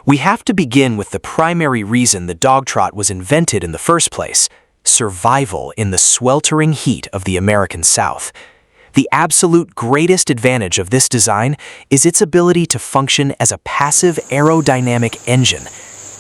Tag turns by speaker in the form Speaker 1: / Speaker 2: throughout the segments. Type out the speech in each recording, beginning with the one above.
Speaker 1: We have to begin with the primary reason the Dogtrot was invented in the first place: survival in the sweltering heat of the American South. The absolute greatest advantage of this design is its ability to function as a passive aerodynamic engine.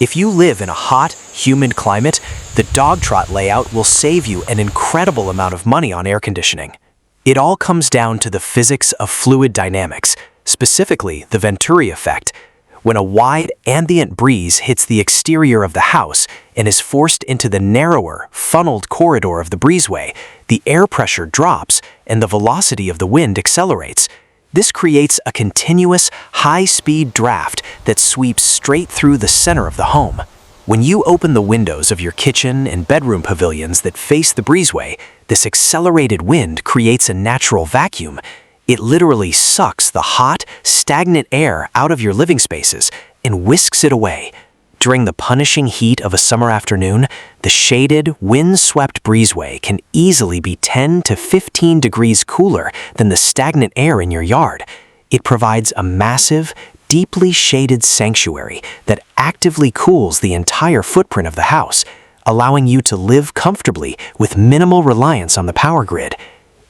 Speaker 1: If you live in a hot, humid climate, the Dogtrot layout will save you an incredible amount of money on air conditioning. It all comes down to the physics of fluid dynamics, specifically the Venturi Effect. When a wide, ambient breeze hits the exterior of the house and is forced into the narrower, funneled corridor of the breezeway, the air pressure drops and the velocity of the wind accelerates. This creates a continuous, high-speed draft that sweeps straight through the center of the home. When you open the windows of your kitchen and bedroom pavilions that face the breezeway, this accelerated wind creates a natural vacuum. It literally sucks the hot, stagnant air out of your living spaces and whisks it away. During the punishing heat of a summer afternoon, the shaded, wind-swept breezeway can easily be 10 to 15 degrees cooler than the stagnant air in your yard. It provides a massive, deeply shaded sanctuary that actively cools the entire footprint of the house, allowing you to live comfortably with minimal reliance on the power grid.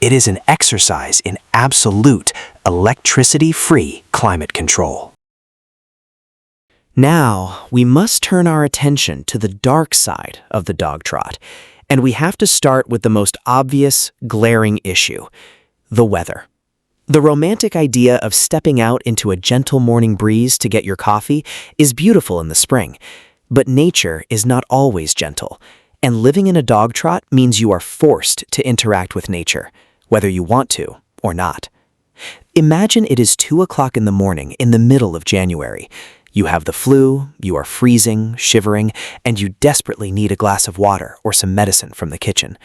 Speaker 1: It is an exercise in absolute, electricity-free climate control.
Speaker 2: Now, we must turn our attention to the dark side of the Dogtrot, and we have to start with the most obvious, glaring issue: the weather. The romantic idea of stepping out into a gentle morning breeze to get your coffee is beautiful in the spring, but nature is not always gentle, and living in a Dogtrot means you are forced to interact with nature, whether you want to or not. Imagine it is 2 o'clock in the morning in the middle of January. You have the flu, you are freezing, shivering, and you desperately need a glass of water or some medicine from the kitchen.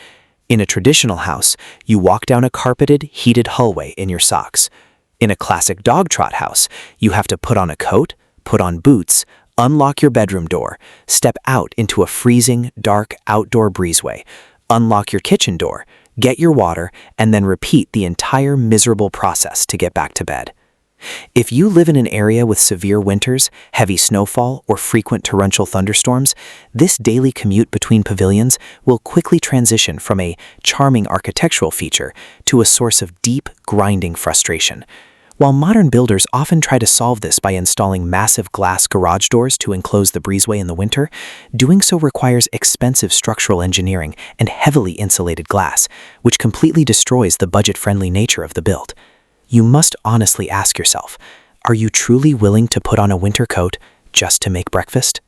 Speaker 2: In a traditional house, you walk down a carpeted, heated hallway in your socks. In a classic Dogtrot house, you have to put on a coat, put on boots, unlock your bedroom door, step out into a freezing, dark outdoor breezeway, unlock your kitchen door, get your water, and then repeat the entire miserable process to get back to bed. If you live in an area with severe winters, heavy snowfall, or frequent torrential thunderstorms, this daily commute between pavilions will quickly transition from a charming architectural feature to a source of deep, grinding frustration. While modern builders often try to solve this by installing massive glass garage doors to enclose the breezeway in the winter, doing so requires expensive structural engineering and heavily insulated glass, which completely destroys the budget-friendly nature of the build. You must honestly ask yourself, are you truly willing to put on a winter coat just to make breakfast?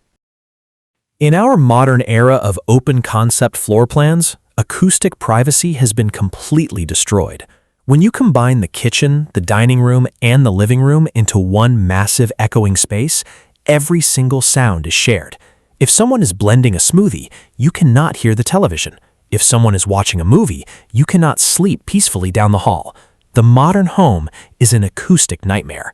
Speaker 3: In our modern era of open-concept floor plans, acoustic privacy has been completely destroyed. When you combine the kitchen, the dining room, and the living room into one massive echoing space, every single sound is shared. If someone is blending a smoothie, you cannot hear the television. If someone is watching a movie, you cannot sleep peacefully down the hall. The modern home is an acoustic nightmare.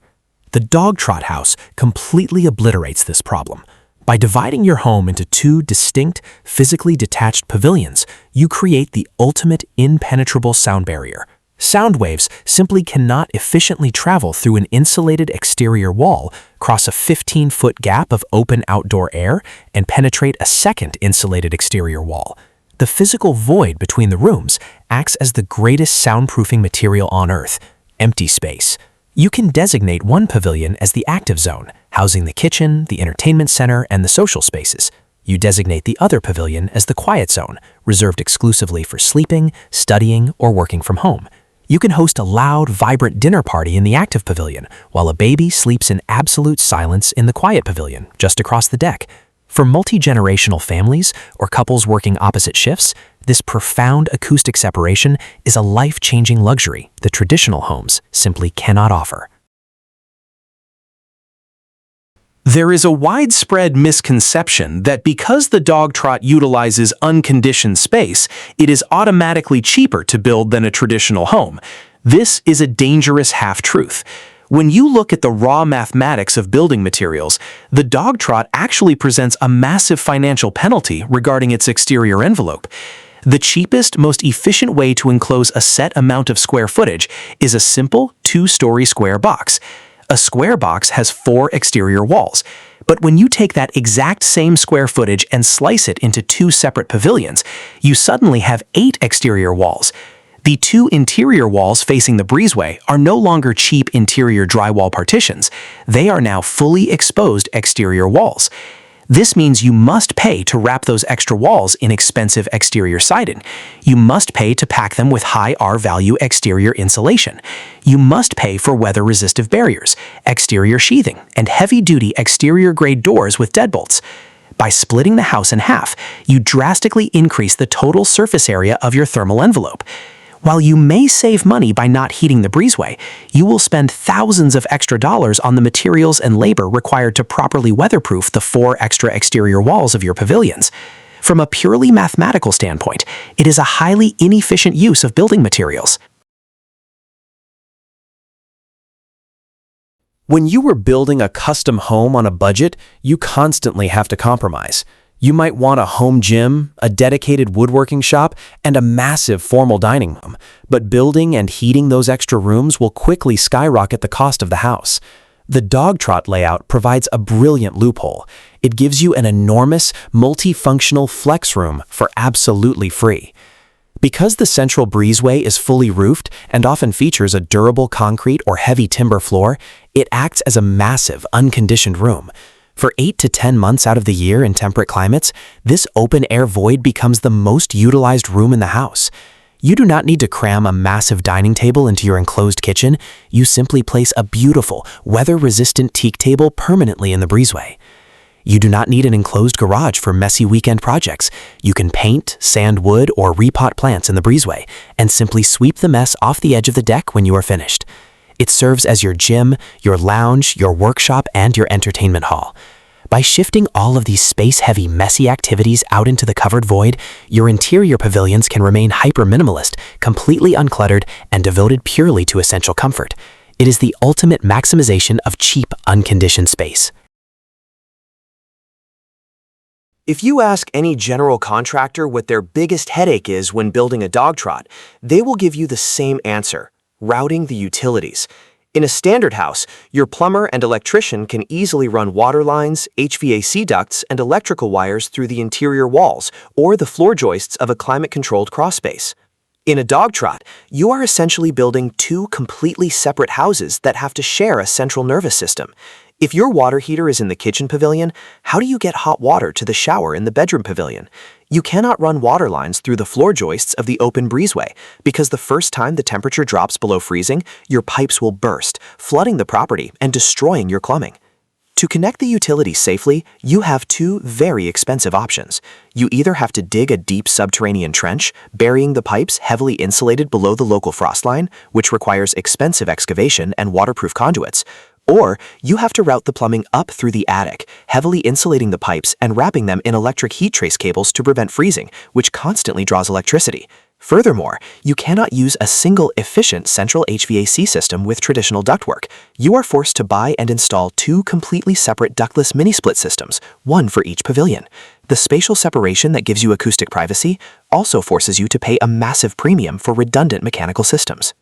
Speaker 3: The Dogtrot house completely obliterates this problem. By dividing your home into 2 distinct, physically detached pavilions, you create the ultimate impenetrable sound barrier. Sound waves simply cannot efficiently travel through an insulated exterior wall, cross a 15-foot gap of open outdoor air, and penetrate a second insulated exterior wall. The physical void between the rooms acts as the greatest soundproofing material on Earth: empty space. You can designate one pavilion as the active zone, housing the kitchen, the entertainment center, and the social spaces. You designate the other pavilion as the quiet zone, reserved exclusively for sleeping, studying, or working from home. You can host a loud, vibrant dinner party in the active pavilion, while a baby sleeps in absolute silence in the quiet pavilion, just across the deck. For multi-generational families or couples working opposite shifts, this profound acoustic separation is a life-changing luxury that traditional homes simply cannot offer.
Speaker 1: There is a widespread misconception that because the Dogtrot utilizes unconditioned space, it is automatically cheaper to build than a traditional home. This is a dangerous half-truth. When you look at the raw mathematics of building materials, the Dogtrot actually presents a massive financial penalty regarding its exterior envelope. The cheapest, most efficient way to enclose a set amount of square footage is a simple 2-story square box. A square box has 4 exterior walls. But when you take that exact same square footage and slice it into 2 separate pavilions, you suddenly have 8 exterior walls. The 2 interior walls facing the breezeway are no longer cheap interior drywall partitions. They are now fully exposed exterior walls. This means you must pay to wrap those extra walls in expensive exterior siding. You must pay to pack them with high R-value exterior insulation. You must pay for weather-resistive barriers, exterior sheathing, and heavy-duty exterior-grade doors with deadbolts. By splitting the house in half, you drastically increase the total surface area of your thermal envelope. While you may save money by not heating the breezeway, you will spend thousands of extra dollars on the materials and labor required to properly weatherproof the 4 extra exterior walls of your pavilions. From a purely mathematical standpoint, it is a highly inefficient use of building materials.
Speaker 3: When you are building a custom home on a budget, you constantly have to compromise. You might want a home gym, a dedicated woodworking shop, and a massive formal dining room, but building and heating those extra rooms will quickly skyrocket the cost of the house. The Dogtrot layout provides a brilliant loophole. It gives you an enormous, multifunctional flex room for absolutely free. Because the central breezeway is fully roofed and often features a durable concrete or heavy timber floor, it acts as a massive, unconditioned room. For 8 to 10 months out of the year in temperate climates, this open-air void becomes the most utilized room in the house. You do not need to cram a massive dining table into your enclosed kitchen. You simply place a beautiful, weather-resistant teak table permanently in the breezeway. You do not need an enclosed garage for messy weekend projects. You can paint, sand wood, or repot plants in the breezeway and simply sweep the mess off the edge of the deck when you are finished. It serves as your gym, your lounge, your workshop, and your entertainment hall. By shifting all of these space-heavy, messy activities out into the covered void, your interior pavilions can remain hyper-minimalist, completely uncluttered, and devoted purely to essential comfort. It is the ultimate maximization of cheap, unconditioned space.
Speaker 1: If you ask any general contractor what their biggest headache is when building a Dogtrot, they will give you the same answer: routing the utilities. In a standard house, your plumber and electrician can easily run water lines, HVAC ducts, and electrical wires through the interior walls or the floor joists of a climate-controlled crawlspace. In a Dogtrot, you are essentially building 2 completely separate houses that have to share a central nervous system. If your water heater is in the kitchen pavilion, how do you get hot water to the shower in the bedroom pavilion? You cannot run water lines through the floor joists of the open breezeway because the first time the temperature drops below freezing, your pipes will burst, flooding the property and destroying your plumbing. To connect the utilities safely, you have 2 very expensive options. You either have to dig a deep subterranean trench, burying the pipes heavily insulated below the local frost line, which requires expensive excavation and waterproof conduits, or you have to route the plumbing up through the attic, heavily insulating the pipes and wrapping them in electric heat trace cables to prevent freezing, which constantly draws electricity. Furthermore, you cannot use a single efficient central HVAC system with traditional ductwork. You are forced to buy and install 2 completely separate ductless mini-split systems, one for each pavilion. The spatial separation that gives you acoustic privacy also forces you to pay a massive premium for redundant mechanical systems.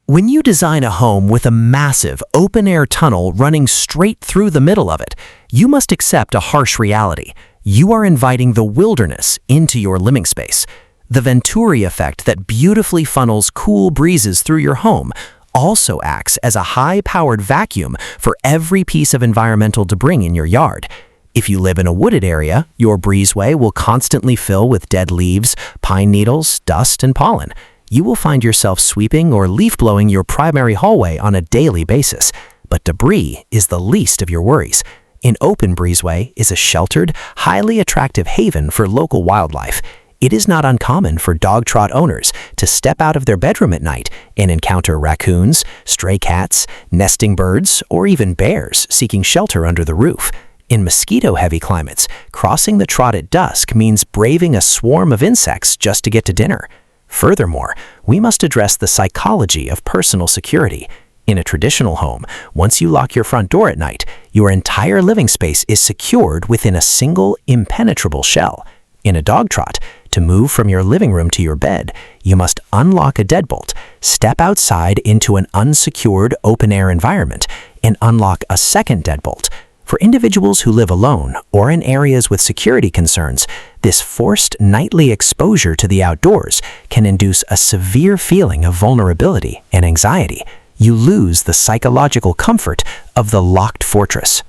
Speaker 2: When you design a home with a massive, open-air tunnel running straight through the middle of it, you must accept a harsh reality. You are inviting the wilderness into your living space. The Venturi Effect that beautifully funnels cool breezes through your home also acts as a high-powered vacuum for every piece of environmental debris in your yard. If you live in a wooded area, your breezeway will constantly fill with dead leaves, pine needles, dust, and pollen. You will find yourself sweeping or leaf-blowing your primary hallway on a daily basis, but debris is the least of your worries. An open breezeway is a sheltered, highly attractive haven for local wildlife. It is not uncommon for Dogtrot owners to step out of their bedroom at night and encounter raccoons, stray cats, nesting birds, or even bears seeking shelter under the roof. In mosquito-heavy climates, crossing the trot at dusk means braving a swarm of insects just to get to dinner. Furthermore, we must address the psychology of personal security. In a traditional home, once you lock your front door at night, your entire living space is secured within a single, impenetrable shell. In a Dogtrot,
Speaker 1: To move from your living room to your bed, you must unlock a deadbolt, step outside into an unsecured open-air environment, and unlock a second deadbolt. For individuals who live alone or in areas with security concerns, this forced nightly exposure to the outdoors can induce a severe feeling of vulnerability and anxiety. You lose the psychological comfort of the locked fortress.